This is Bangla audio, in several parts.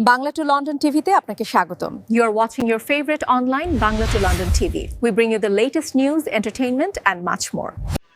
Bangla to London টিভিতে আপনাকে স্বাগতম। You are watching your favorite online Bangla to London TV. We bring you the latest news, entertainment and much more.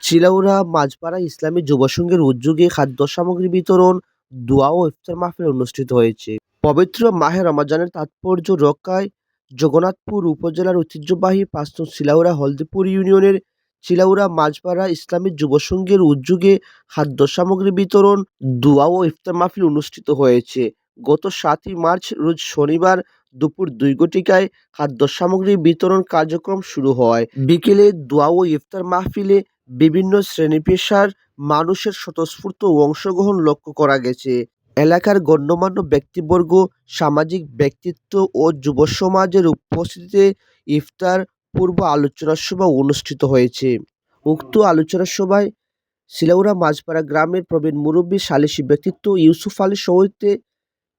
Chilaura Majhpara ইসলামী যুব সংঘের উদ্যোগে খাদ্য সামগ্রী বিতরণ, দোয়া ও ইফতার মাহফিল অনুষ্ঠিত হয়েছে। পবিত্র মাহে রমজানের তাৎপর্য রক্ষায় জগন্নাথপুর উপজেলার ঐতিহ্যবাহী ৫ নং চিলাউড়া হলদিপুর ইউনিয়নের চিলাউড়া মাঝপাড়া ইসলামী যুব সংঘের উদ্যোগে খাদ্য সামগ্রী বিতরণ, দোয়া ও ইফতার মাহফিল অনুষ্ঠিত হয়েছে। গত ৭ই মার্চ রোজ শনিবার দুপুর ২ ঘটিকায় খাদ্য সামগ্রী বিতরণ কার্যক্রম শুরু হয়। বিকেলে দোয়া ও ইফতার মাহফিলে বিভিন্ন শ্রেণী-পেশার মানুষের স্বতঃস্ফূর্ত অংশগ্রহণ লক্ষ্য করা গেছে। এলাকার গণ্যমান্য ব্যক্তিবর্গ, সামাজিক ব্যক্তিত্ব ও যুব সমাজের উপস্থিতিতে ইফতার পূর্ব আলোচনা সভা অনুষ্ঠিত হয়েছে। উক্ত আলোচনা সভায় চিলাউড়া মাঝপাড়া গ্রামের প্রবীণ মুরব্বী সালিসি ব্যক্তিত্ব ইউসুফ আলী সহিতে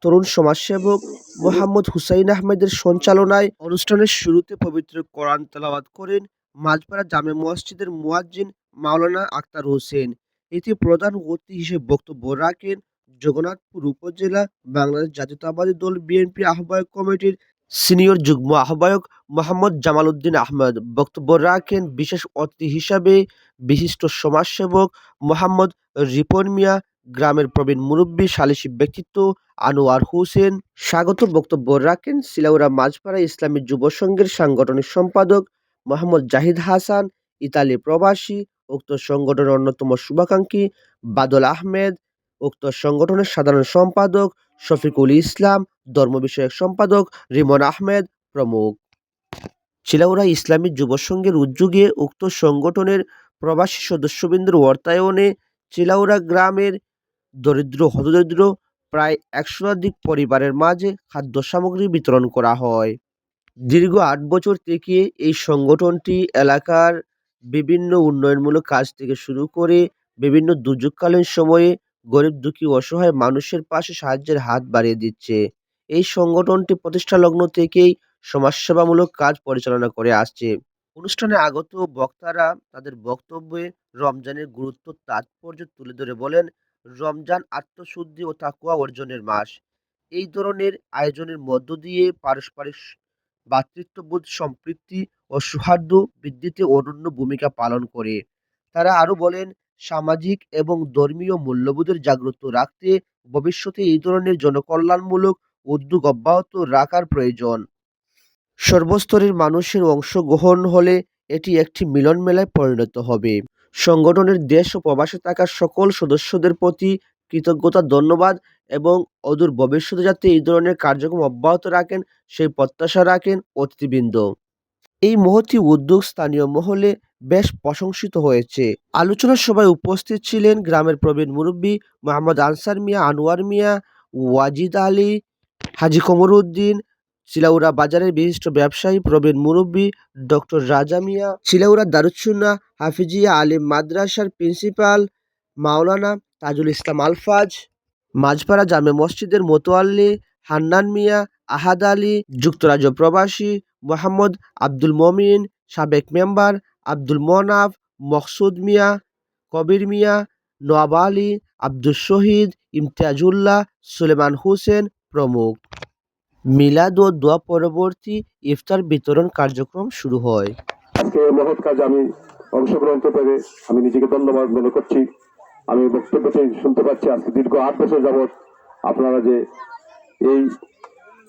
তরুণ সমাজসেবক মোহাম্মদ হুসাইন আহমেদের সঞ্চালনায় অনুষ্ঠানের শুরুতে পবিত্র কোরআন তেলাওয়াত করেন মাঝপাড়া জামে মসজিদের মুয়াজ্জিন মাওলানা আক্তার হোসেন। এতে প্রধান অতিথি হিসেবে বক্তব্য রাখেন জগন্নাথপুর উপজেলা বাংলাদেশ জাতীয়তাবাদী দল বিএনপি আহ্বায়ক কমিটির সিনিয়র যুগ্ম আহ্বায়ক মোহাম্মদ জামাল উদ্দিন আহমেদ। বক্তব্য রাখেন বিশেষ অতিথি হিসাবে বিশিষ্ট সমাজসেবক মোহাম্মদ রিপন মিয়া, গ্রামের প্রবীণ মুরব্বী সালিসি ব্যক্তিত্ব আনোয়ার হোসেন। স্বাগত বক্তব্য রাখেন চিলাউড়া মাঝপাড়া ইসলামী যুব সংঘের সাংগঠনিক সম্পাদক মোহাম্মদ জাহিদ হাসান, ইতালি প্রবাসী, উক্ত সংগঠনের অন্যতম শুভাকাঙ্ক্ষী বাদল আহমেদ, উক্ত সংগঠনের সাধারণ সম্পাদক শফিকুল ইসলাম, ধর্ম বিষয়ক সম্পাদক রিমন আহমেদ প্রমুখ। চিলাউড়া ইসলামী যুব সংঘের উদ্যোগে উক্ত সংগঠনের প্রবাসী সদস্যবৃন্দের অর্থায়নে চিলাউড়া গ্রামের দরিদ্র হতদরিদ্র প্রায় ১০০ শতাধিক পরিবারের মাঝে খাদ্য সামগ্রী বিতরণ করা হয়। দীর্ঘ ৮ বছর থেকে এই সংগঠনটি এলাকার বিভিন্ন উন্নয়নমূলক কাজ থেকে শুরু করে বিভিন্ন দুর্যোগকালীন সময়ে গরিব দুঃখী অসহায় মানুষের পাশে সাহায্যের হাত বাড়িয়ে দিচ্ছে। এই সংগঠনটি প্রতিষ্ঠা লগ্ন থেকেই সমাজসেবামূলক কাজ পরিচালনা করে আসছে। অনুষ্ঠানে আগত বক্তারা তাদের বক্তব্যে রমজানের গুরুত্ব তাৎপর্য তুলে ধরে বলেন, রমজান আত্মশুদ্ধি ও তাকওয়া অর্জনের মাস। এই ধরনের আয়োজনের মধ্য দিয়ে পারস্পরিক ভ্রাতৃত্ববোধ, সম্প্রীতি ও সৌহার্দ্য বৃদ্ধিতে অনন্য ভূমিকা পালন করে। তারা আরও বলেন, সামাজিক এবং ধর্মীয় মূল্যবোধের জাগ্রত রাখতে ভবিষ্যতে এই ধরনের জনকল্যাণমূলক উদ্যোগ অব্যাহত রাখার প্রয়োজন। সর্বস্তরের মানুষের অংশগ্রহণ হলে এটি একটি মিলন মেলায় পরিণত হবে। সংগঠনের দেশ ও প্রবাসে থাকা সকল সদস্যদের প্রতি কৃতজ্ঞতা, ধন্যবাদ এবং অদূর ভবিষ্যতে যাতে এই ধরনের কার্যক্রম অব্যাহত রাখেন সেই প্রত্যাশা রাখেন অতিথিবৃন্দ। এই মহতী উদ্যোগ স্থানীয় মহলে বেশ প্রশংসিত হয়েছে। আলোচনা সভায় উপস্থিত ছিলেন গ্রামের প্রবীণ মুরব্বী মোহাম্মদ আনসার মিয়া, আনোয়ার মিয়া, ওয়াজিদ আলী, হাজী কমরউদ্দিন, চিলাউড়া বাজারের বিশিষ্ট ব্যবসায়ী প্রবীণ মুরব্বী ডক্টর রাজা মিয়া, চিলাউড়া দারুসুন্নাহ হাফিজিয়া আলিম মাদ্রাসার প্রিন্সিপাল মাওলানা তাজুল ইসলাম আলফাজ, মাঝপাড়া জামে মসজিদের মোতোয়াল্লি হান্নান মিয়া, আহাদ আলী, যুক্তরাজ্য প্রবাসী মোহাম্মদ আব্দুল মমিন, সাবেক মেম্বার আব্দুল মনাফ, মকসুদ মিয়া, কবির মিয়া, নওয়াব আলী, আব্দুল শহীদ, ইমতিয়াজুল্লাহ, সুলেমান হোসেন প্রমুখ। মিলাদ ও দোয়া পরবর্তী ইফতার বিতরণ কার্যক্রম শুরু হয়। আজকে মহৎ কাজে আমি অংশগ্রহণ করতে পেরে আমি নিজেকে ধন্যবাদ মনে করছি। আমি বক্তব্যটি শুনতে পাচ্ছি আজকে দীর্ঘ ৮ বছর যাবৎ আপনারা যে এই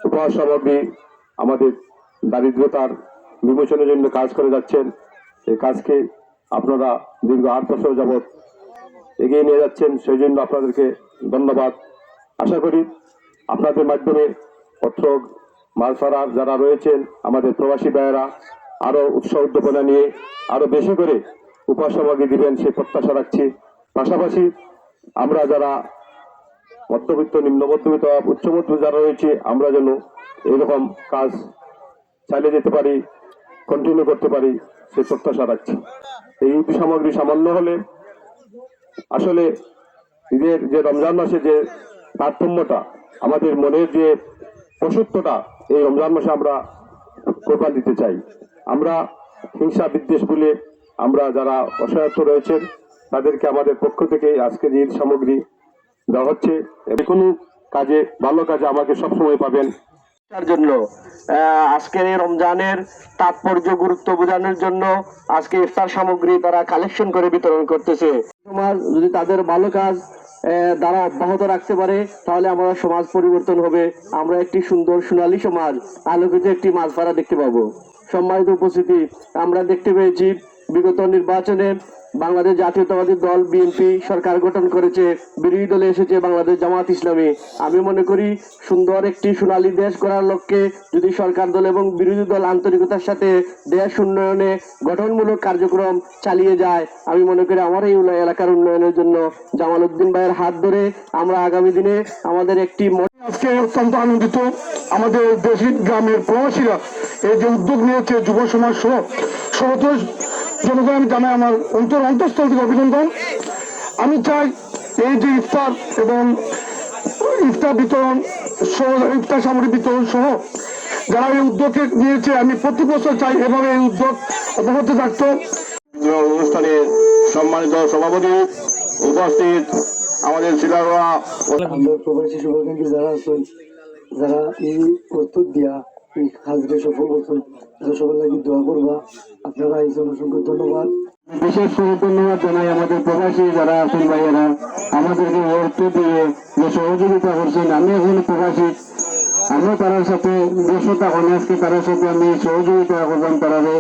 উপহার সামগ্রী আমাদের দারিদ্রতার বিমোচনের জন্য কাজ করে যাচ্ছেন, এই কাজকে আপনারা দীর্ঘ ৮ বছর যাবৎ এগিয়ে নিয়ে যাচ্ছেন, সেই জন্য আপনাদেরকে ধন্যবাদ। আশা করি আপনাদের মাধ্যমে অত্র মাঝপাড়ার যারা রয়েছেন আমাদের প্রবাসী ভাইয়েরা আরো উৎসাহ উদ্দীপনা নিয়ে আরো বেশি করে উপহার সামগ্রী দিবেন সেই প্রত্যাশা রাখছি। পাশাপাশি আমরা যারা মধ্যবিত্ত, নিম্ন মধ্যবিত্ত, উচ্চ মধ্যবিত্ত যারা রয়েছে আমরা যেন এরকম কাজ চালিয়ে যেতে পারি, কন্টিনিউ করতে পারি সেই প্রত্যাশা রাখছি। এই সামগ্রী সামান্য হলে আসলে ঈদের যে রমজান মাসে যে তারতম্যটা, আমাদের মনের যে পশুত্বটা এই রমজান মাসে আমরা কোরবান দিতে চাই। আমরা হিংসা বিদ্বেষ ভুলে আমরা যারা অসহায়ত্ব রয়েছেন তাদেরকে আমাদের পক্ষ থেকে আজকে যে সামগ্রী দেওয়া হচ্ছে, যে কোনো কাজে ভালো কাজে আমাকে সবসময় পাবেন। তার জন্য আজকের এই রমজানের তাৎপর্য গুরুত্ব বোঝানোর জন্য আজকে ইফতার সামগ্রী তারা কালেকশন করে বিতরণ করতেছে। সমাজ যদি তাদের ভালো কাজ দ্বারা অব্যাহত রাখতে পারে তাহলে আমাদের সমাজ পরিবর্তন হবে। আমরা একটি সুন্দর সোনালী সমাজ, আলোকিত একটি মাঝপাড়া দেখতে পাবো। সম্মানিত উপস্থিতি, আমরা দেখতে পেয়েছি বিগত নির্বাচনে বাংলাদেশ জাতীয়তাবাদী দল বিএনপি সরকার গঠন করেছে, বিরোধী দলে এসেছে বাংলাদেশ জামাত ইসলামী। আমি মনে করি সুন্দর একটি সোনালী দেশ গড়ার লক্ষ্যে যদি সরকার দল এবং বিরোধী দল আন্তরিকতার সাথে দেশ উন্নয়নে গঠনমূলক কার্যক্রম চালিয়ে যায়, আমি মনে করি আমার এই এলাকার উন্নয়নের জন্য জামাল উদ্দিন ভাইয়ের হাত ধরে আমরা আগামী দিনে আমাদের একটি আজকে অত্যন্ত আনন্দিত আমাদের দেশি গ্রামের প্রবাসীরা এই যে উদ্যোগ নিয়েছে যুব সমাজ সহ সমস্ত জনগণ জানাই আমার অন্তঃস্থল থেকে অভিনন্দন। আমি চাই এই যে ইফতার এবং ইফতার বিতরণ সহ ইফতার সামগ্রী বিতরণ সহ যারা এই উদ্যোগে নিয়েছে, আমি প্রতি বছর চাই এভাবে এই উদ্যোগ অব্যাহত থাকতো। অনুষ্ঠানে সম্মানিত সভাপতি উপস্থিত আমাদের শিলারোয়া আমরা প্রবাসী শুভাকাঙ্ক্ষী যারা আছেন, যারা এই প্রস্তুত দিয়া এই কাজটা সফল করছেন, তারা সবার লাগি দোয়া করবা। আপনারা এই জন্য অসংখ্য ধন্যবাদ। বিশেষ করে ধন্যবাদ জানাই আমাদের প্রবাসী যারা আছেন ভাইয়েরা আমাদেরকে অর্থ দিয়ে যে সহযোগিতা করছেন। আমি এখন প্রবাসী, আমরা তার সাথে দেশতা আজকে তার সাথে আমি সহযোগিতা করলাম তারারে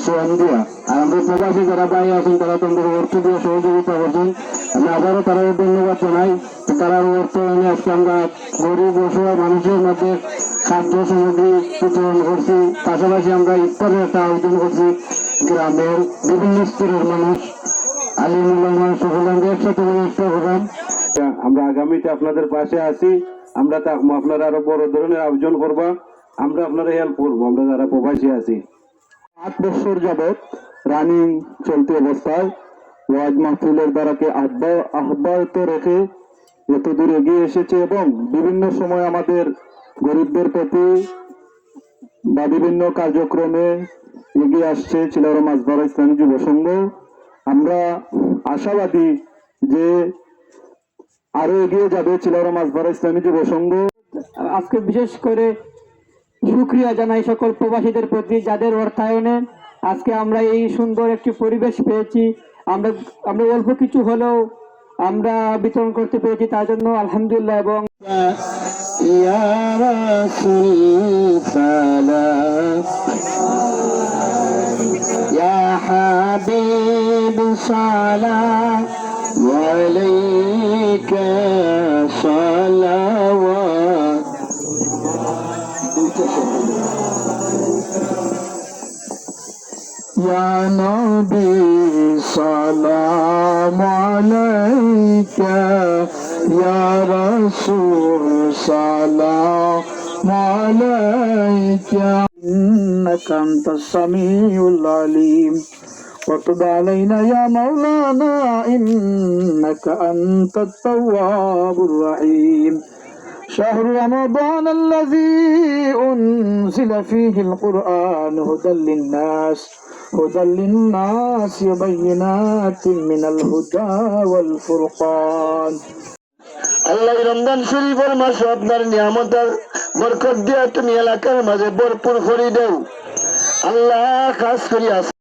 শ্রম দিয়া। আর আমরা প্রবাসী যারা ভাই আছেন তারা তোমাদের অর্থ দিয়ে সহযোগিতা করছেন। আমি আবারও তারা ধন্যবাদ জানাই। তারা অর্থ এনে আজকে আমরা গরিব অসহায় মানুষের মধ্যে খাদ্য সামগ্রী বিতরণ করছি, পাশাপাশি আমরা ইফতারের একটা আয়োজন করছি। গ্রামের বিভিন্ন স্তরের মানুষ, আলিমুল্লাহ সকল আমরা একসাথে ইফতার করলাম। আমরা আগামীতে আপনাদের পাশে আছি, আমরা থাকবো। আপনারা আরো বড় ধরনের আয়োজন করবা, আমরা আপনারা হেল্প করবো। আমরা যারা প্রবাসী আছি 8 বছর যাবৎ রানিং চলতি অবস্থায় ওয়াজ মাহফিলের দ্বারাকে আহ্বায়িত রেখে এত দূর এগিয়ে এসেছে এবং বিভিন্ন সময় আমাদের গরিবদের প্রতি বা বিভিন্ন কার্যক্রমে এগিয়ে আসছে চিলাউড়া মাঝপাড়া ইসলামী যুব সংঘ। আমরা আশাবাদী যে আরো এগিয়ে যাবে চিলাউড়া মাঝপাড়া ইসলামী যুব সংঘ। আজকে বিশেষ করে শুকরিয়া জানাই সকল প্রবাসীদের প্রতি যাদের অর্থায়নে আজকে আমরা এই সুন্দর একটি পরিবেশ পেয়েছি। আমরা অল্প কিছু হলেও আমরা বিতরণ করতে পেরেছি, তার জন্য আলহামদুলিল্লাহ। এবং يا نبي سلام عليك يا رسول سلام عليك إنك أنت السميع العليم وتب علينا يا مولانا إنك أنت التواب الرحيم شهر رمضان الذي أنزل فيه القرآن هدى للناس وبينات من الهدى والفرقان। আল্লাহ রমজান শরীফের মাসে আপনার নিয়ামতের বরকত দিয়া তুমি এলাকার মাঝে ভরপুর করে দাও আল্লাহ। খাস করিয়া